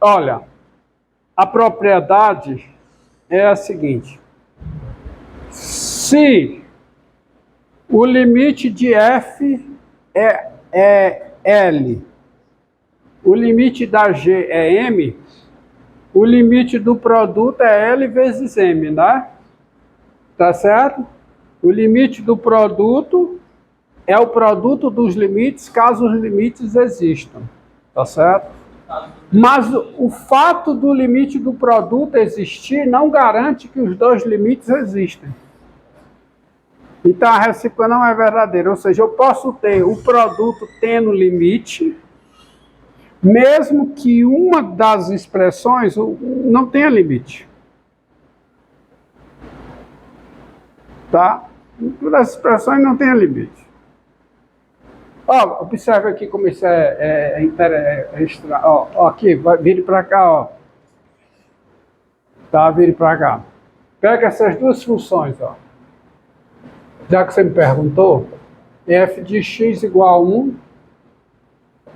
Olha, a propriedade é a seguinte. Se o limite de f é L, o limite da G é M, o limite do produto é L vezes M, né? Tá certo? O limite do produto é o produto dos limites, caso os limites existam. Tá certo? Mas o fato do limite do produto existir não garante que os dois limites existem. Então a recíproca não é verdadeira. Ou seja, eu posso ter o produto tendo limite, mesmo que uma das expressões não tenha limite. Tá? Uma das expressões não tenha limite. Ó, observe aqui como isso é extra. Ó, aqui, vire para cá, ó. Tá, vire para cá. Pega essas duas funções, ó. Já que você me perguntou, f de x igual a 1,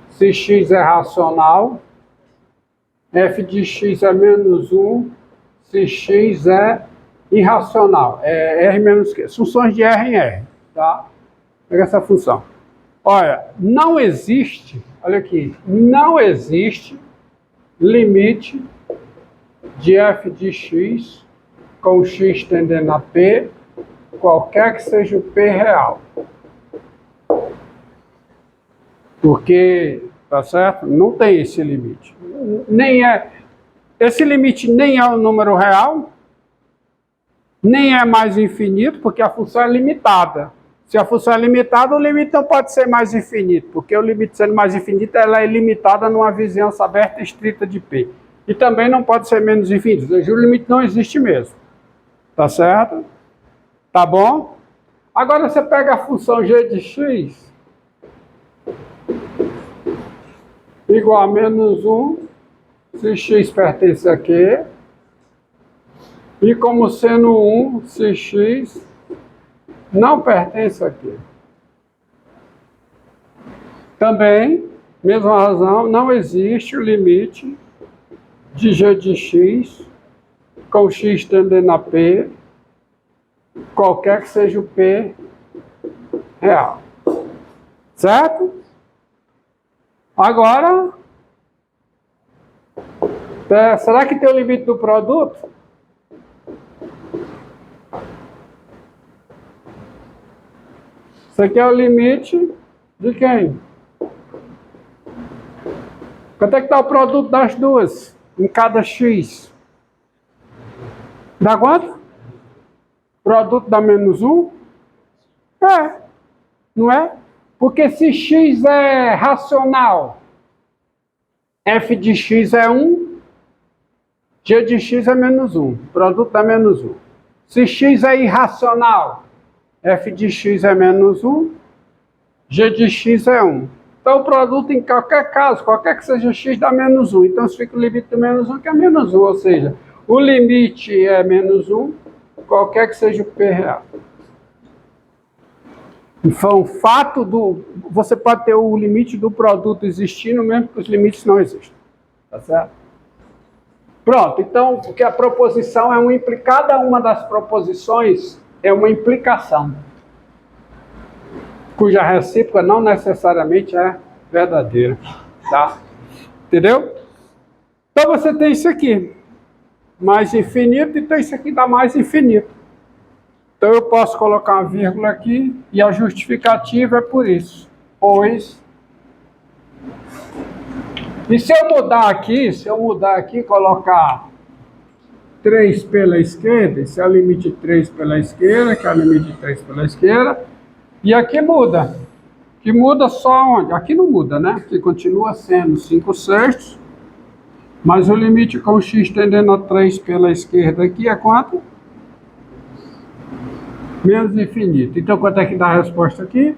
se x é racional, f de x é menos 1, se x é irracional. É R menos Q. Funções de R em R, tá? Pega essa função. Olha, não existe, olha aqui, não existe limite de f de x com x tendendo a p, qualquer que seja o p real. Porque, tá certo? Não tem esse limite. Esse limite nem é um número real, nem é mais infinito, porque a função é limitada. Se a função é limitada, o limite não pode ser mais infinito, porque o limite sendo mais infinito, ela é limitada numa vizinhança aberta e estrita de P. E também não pode ser menos infinito, ou seja, o limite não existe mesmo. Tá certo? Tá bom? Agora você pega a função g de x igual a menos 1, se x pertence a Q, e como sendo 1, se x não pertence a Q. Também, mesma razão, não existe o limite de g de x com x tendendo a P, qualquer que seja o P real. Certo? Agora, será que tem o limite do produto? Isso aqui é o limite de quem? Quanto é que está o produto das duas? Em cada x? Dá quanto? Produto dá menos 1? É. Não é? Porque se x é racional, f de x é 1, g de x é menos 1. Produto dá menos 1. Se x é irracional, f de x é menos 1, g de x é 1. Então o produto em qualquer caso, qualquer que seja x, dá menos 1. Então fica o limite do menos 1, que é menos 1. Ou seja, o limite é menos 1, qualquer que seja o P real. Então, o fato do... Você pode ter o limite do produto existindo, mesmo que os limites não existam. Tá certo? Pronto, então, porque a proposição é cada uma das proposições é uma implicação, cuja recíproca não necessariamente é verdadeira. Tá? Entendeu? Então você tem isso aqui, mais infinito, então isso aqui dá mais infinito. Então eu posso colocar uma vírgula aqui, e a justificativa é por isso. Pois... E se eu mudar aqui, colocar 3 pela esquerda, esse é o limite de 3 pela esquerda, que é o limite de 3 pela esquerda, e aqui muda. Que muda só onde? Aqui não muda, né? Porque continua sendo 5/6, mas o limite com x tendendo a 3 pela esquerda aqui é quanto? Menos infinito. Então, quanto é que dá a resposta aqui?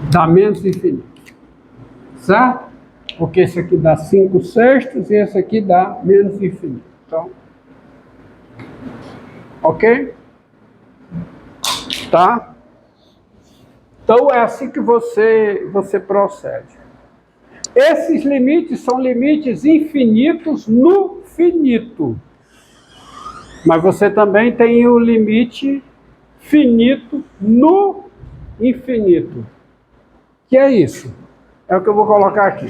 Dá menos infinito. Certo? Porque esse aqui dá 5/6 e esse aqui dá menos infinito. Então, ok? Tá? Então, é assim que você procede. Esses limites são limites infinitos no finito. Mas você também tem o limite finito no infinito. Que é isso? É o que eu vou colocar aqui.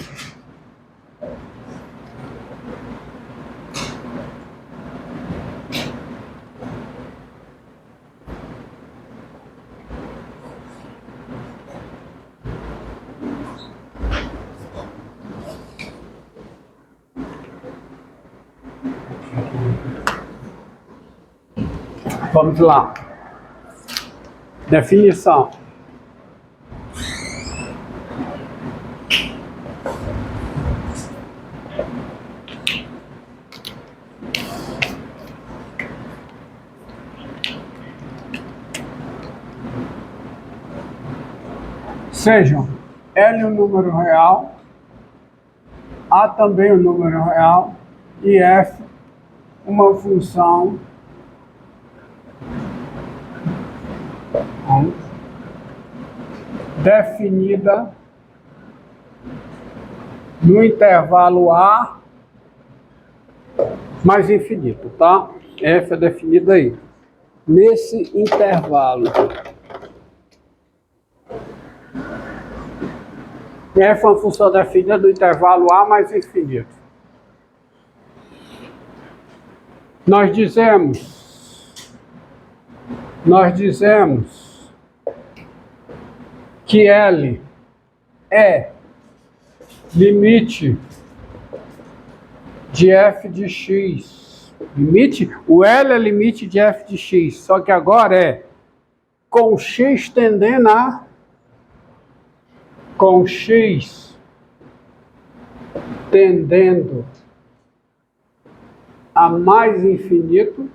Vamos lá. Definição. Sejam L o número real, A também o número real e F uma função definida no intervalo A mais infinito, tá? F é definida aí. Nesse intervalo. F é uma função definida do intervalo A mais infinito. Nós dizemos que L é limite de f de x. O L é limite de f de x, só que agora é com x tendendo a mais infinito,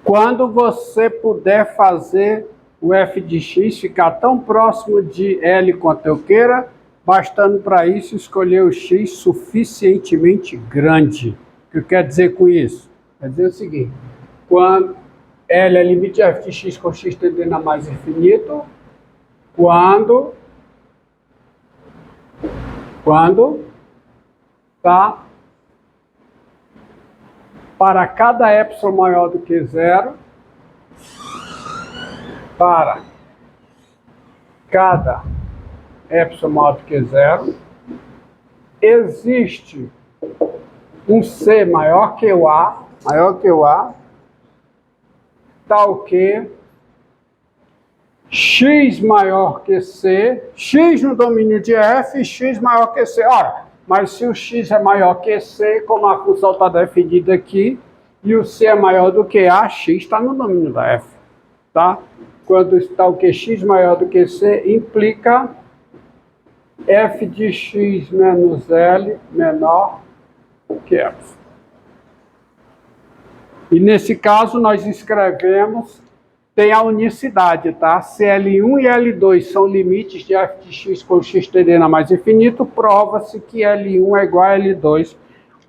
quando você puder fazer o f de x ficar tão próximo de L quanto eu queira, bastando para isso escolher o x suficientemente grande. O que eu quero dizer com isso? Quer dizer o seguinte, quando L é limite de f de x com x tendendo a mais infinito, quando tá para cada epsilon maior do que zero, para cada epsilon maior do que zero, existe um C maior que o A, tal que x maior que C, x no domínio de f, x maior que C. Ora, mas se o x é maior que C, como a função está definida aqui, e o C é maior do que A, x está no domínio da f. Tá? Quando está o que x maior do que C, implica f de x menos L menor que f. E nesse caso nós escrevemos, tem a unicidade, tá? Se L1 e L2 são limites de f de x com x tendendo a mais infinito, prova-se que L1 é igual a L2,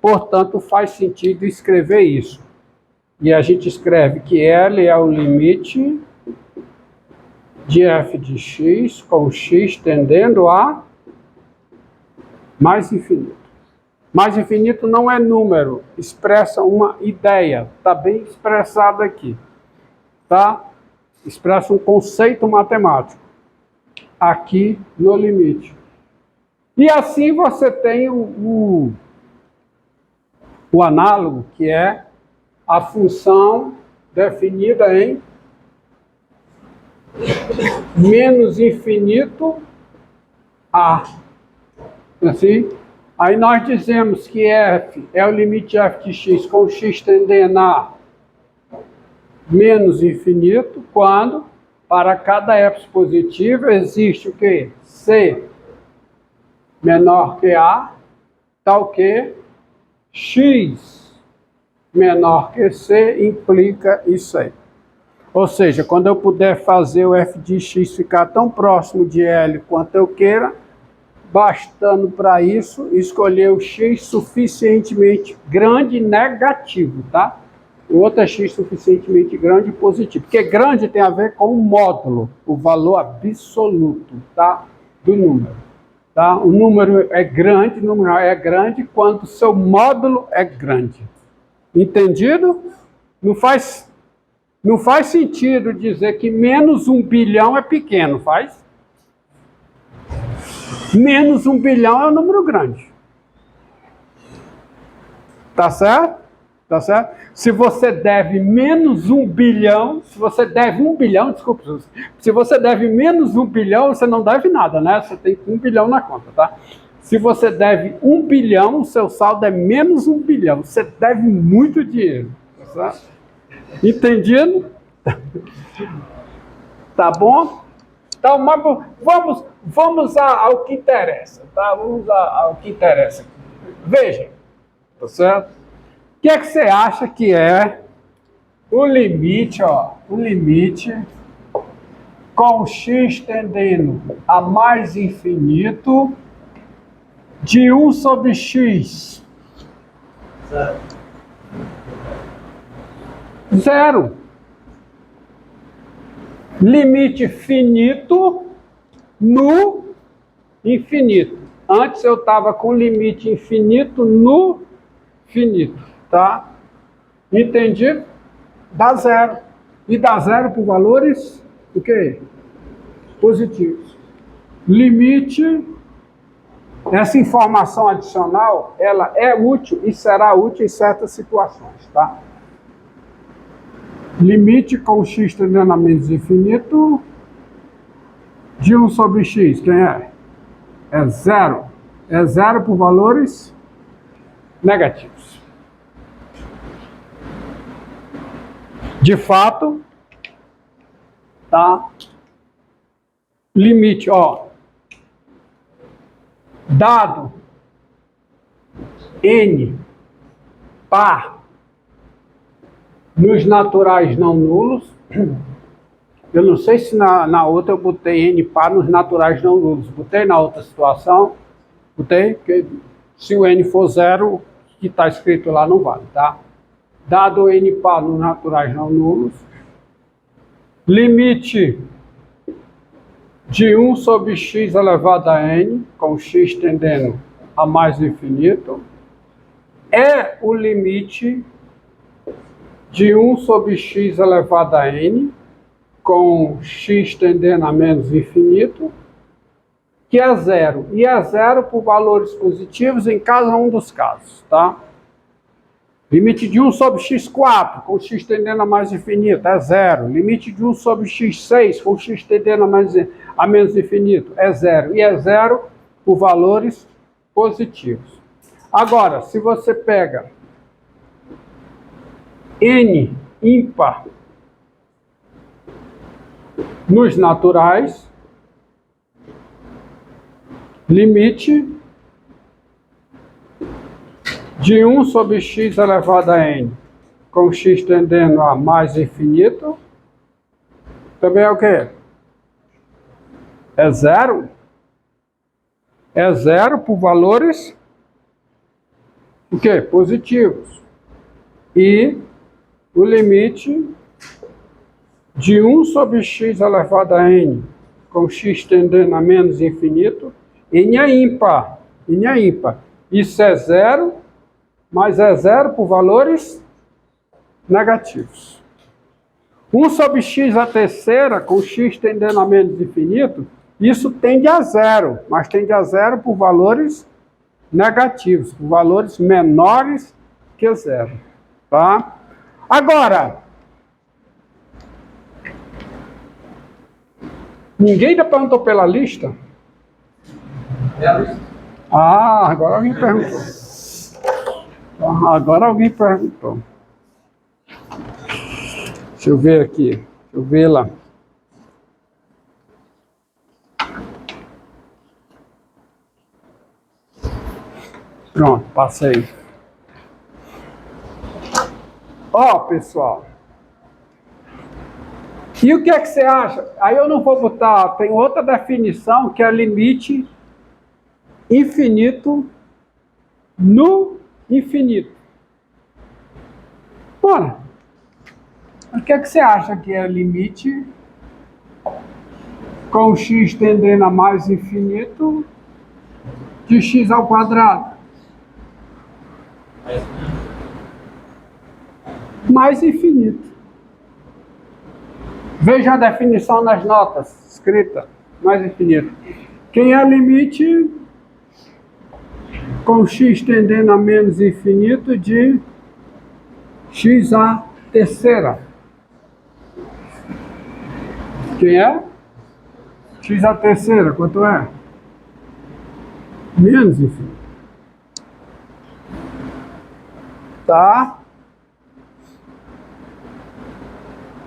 portanto faz sentido escrever isso. E a gente escreve que L é o limite de f de x com x tendendo a mais infinito. Mais infinito não é número, expressa uma ideia, está bem expressado aqui, tá? Expressa um conceito matemático, aqui no limite. E assim você tem o análogo, que é a função definida em menos infinito a. Assim, aí nós dizemos que f é o limite de f de x com x tendendo a menos infinito, quando para cada epsilon positivo existe o quê? C menor que A, tal que x menor que C implica isso aí. Ou seja, quando eu puder fazer o f de x ficar tão próximo de L quanto eu queira, bastando para isso escolher o x suficientemente grande negativo, tá? O outro é x suficientemente grande positivo, porque grande tem a ver com o módulo, o valor absoluto, tá? Do número. Tá? O número é grande, o número é grande quando o seu módulo é grande. Entendido? Não faz sentido dizer que menos 1 bilhão é pequeno, faz? Menos 1 bilhão é um número grande. Tá certo? Tá certo? Se você deve menos 1 bilhão, se você deve 1 bilhão, desculpa, se você deve menos 1 bilhão, você não deve nada, né? Você tem 1 bilhão na conta, tá? Se você deve 1 bilhão, o seu saldo é menos 1 bilhão. Você deve muito dinheiro, tá certo? Entendido? Tá bom? Então, vamos ao que interessa, tá? Vamos ao que interessa. Veja, tá certo? O que é que você acha que é o limite, ó? O limite com x tendendo a mais infinito de 1 sobre x. Zero. Limite finito no infinito. Antes eu estava com limite infinito no finito, tá? Entendi? Dá zero. E dá zero por valores, o quê? Positivos. Limite, essa informação adicional, ela é útil e será útil em certas situações, tá? Limite com x tendendo a menos infinito de 1 sobre x, quem é? É zero. É zero por valores negativos. De fato, tá? Limite, ó. Dado n par nos naturais não nulos, eu não sei se na outra eu botei n par nos naturais não nulos, botei na outra situação, botei, porque se o n for zero, o que está escrito lá não vale, tá? Dado n par nos naturais não nulos, limite de 1 sobre x elevado a n, com x tendendo a mais infinito, é o limite de 1 sobre x elevado a n, com x tendendo a menos infinito, que é zero. E é zero por valores positivos em cada um dos casos, tá? Limite de 1 sobre x4, com x tendendo a mais infinito, é zero. Limite de 1 sobre x6, com x tendendo a menos infinito, é zero. E é zero por valores positivos. Agora, se você pega n ímpar nos naturais, limite de 1 sobre x elevado a n, com x tendendo a mais infinito, também é o quê? É zero. É zero por valores, o quê? Positivos. E o limite de 1 sobre x elevado a n, com x tendendo a menos infinito, n é ímpar. N é ímpar. Isso é zero, mas é zero por valores negativos. 1 sobre x a terceira, com x tendendo a menos infinito, isso tende a zero, mas tende a zero por valores negativos, por valores menores que zero. Tá? Agora, ninguém ainda perguntou pela lista? Ah, agora alguém perguntou. Agora alguém perguntou. Deixa eu ver aqui. Deixa eu ver lá. Pronto, passei. Ó, pessoal. E o que é que você acha? Aí eu não vou botar, tem outra definição que é limite infinito no infinito. Ora, o que é que você acha que é limite com x tendendo a mais infinito de x ao quadrado mais infinito. Veja a definição nas notas escrita, mais infinito. Quem é limite com x tendendo a menos infinito de x à terceira. Quem é? X à terceira, quanto é? Menos infinito. Tá?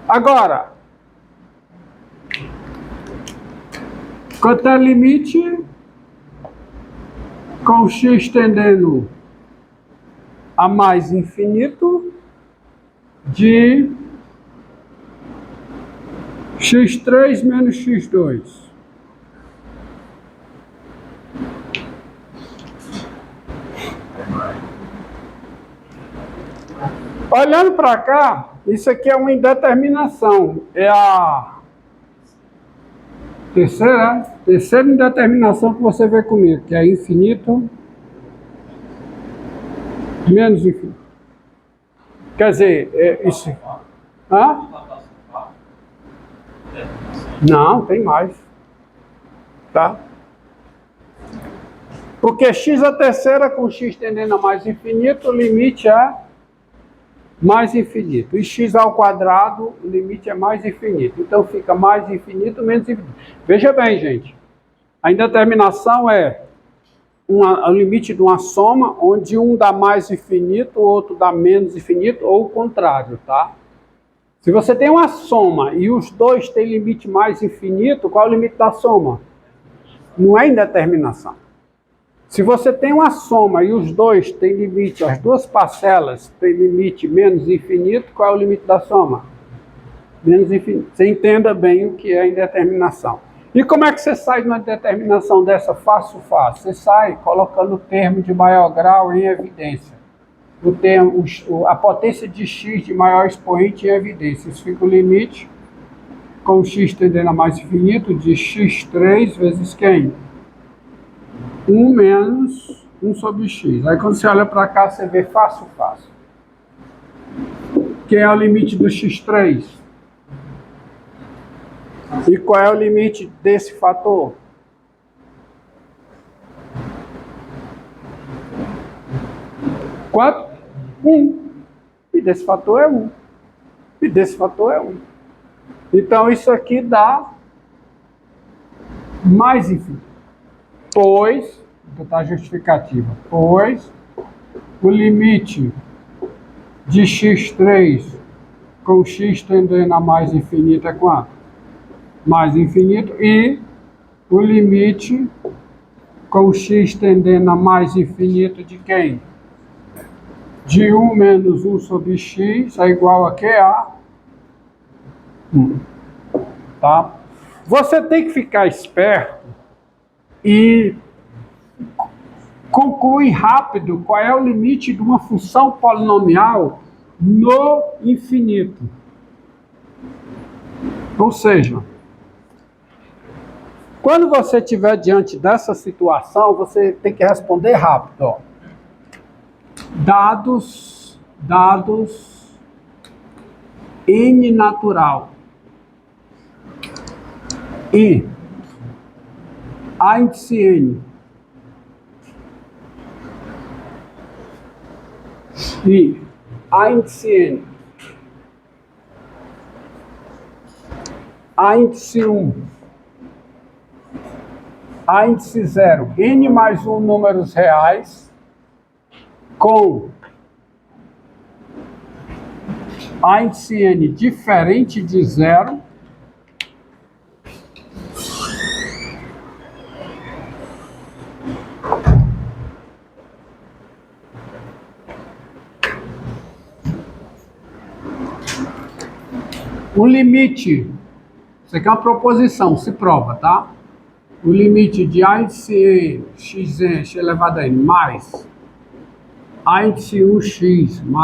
Agora, quanto é limite com x tendendo a mais infinito de x3 menos x2. Olhando para cá, isso aqui é uma indeterminação. É a terceira indeterminação que você vê comigo, que é infinito menos infinito. Quer dizer, é isso. Hã? Não, tem mais. Tá? Porque x à terceira com x tendendo a mais infinito, o limite é mais infinito. E x ao quadrado, o limite é mais infinito. Então fica mais infinito, menos infinito. Veja bem, gente. A indeterminação é o limite de uma soma, onde um dá mais infinito, o outro dá menos infinito, ou o contrário, tá? Se você tem uma soma e os dois têm limite mais infinito, qual é o limite da soma? Não é indeterminação. Se você tem uma soma e os dois têm limite, as duas parcelas têm limite menos infinito, qual é o limite da soma? Menos infinito. Você entenda bem o que é indeterminação. E como é que você sai de uma determinação dessa fácil? Você sai colocando o termo de maior grau em evidência. O termo, a potência de x de maior expoente em evidência. Isso fica o limite com x tendendo a mais infinito de x3 vezes quem? 1 menos 1 sobre x. Aí quando você olha para cá, você vê fácil. Quem é o limite do x3? E qual é o limite desse fator? Quanto? 1. E desse fator é 1. E desse fator é 1. Então isso aqui dá mais infinito. Pois, vou botar a justificativa, pois o limite de x3 com x tendendo a mais infinito é quanto? Mais infinito. E o limite com x tendendo a mais infinito de quem? De 1 menos 1 sobre x é igual a quê? A 1. Tá? Você tem que ficar esperto e concluir rápido qual é o limite de uma função polinomial no infinito. Ou seja, quando você estiver diante dessa situação, você tem que responder rápido. Ó. Dados n natural e a índice n e a índice n, a índice 1, a índice 0, n mais 1 números reais, com a índice n diferente de 0, o limite, isso aqui é uma proposição, se prova, tá? O limite de a índice n, x elevado a n, mais a índice 1x, mais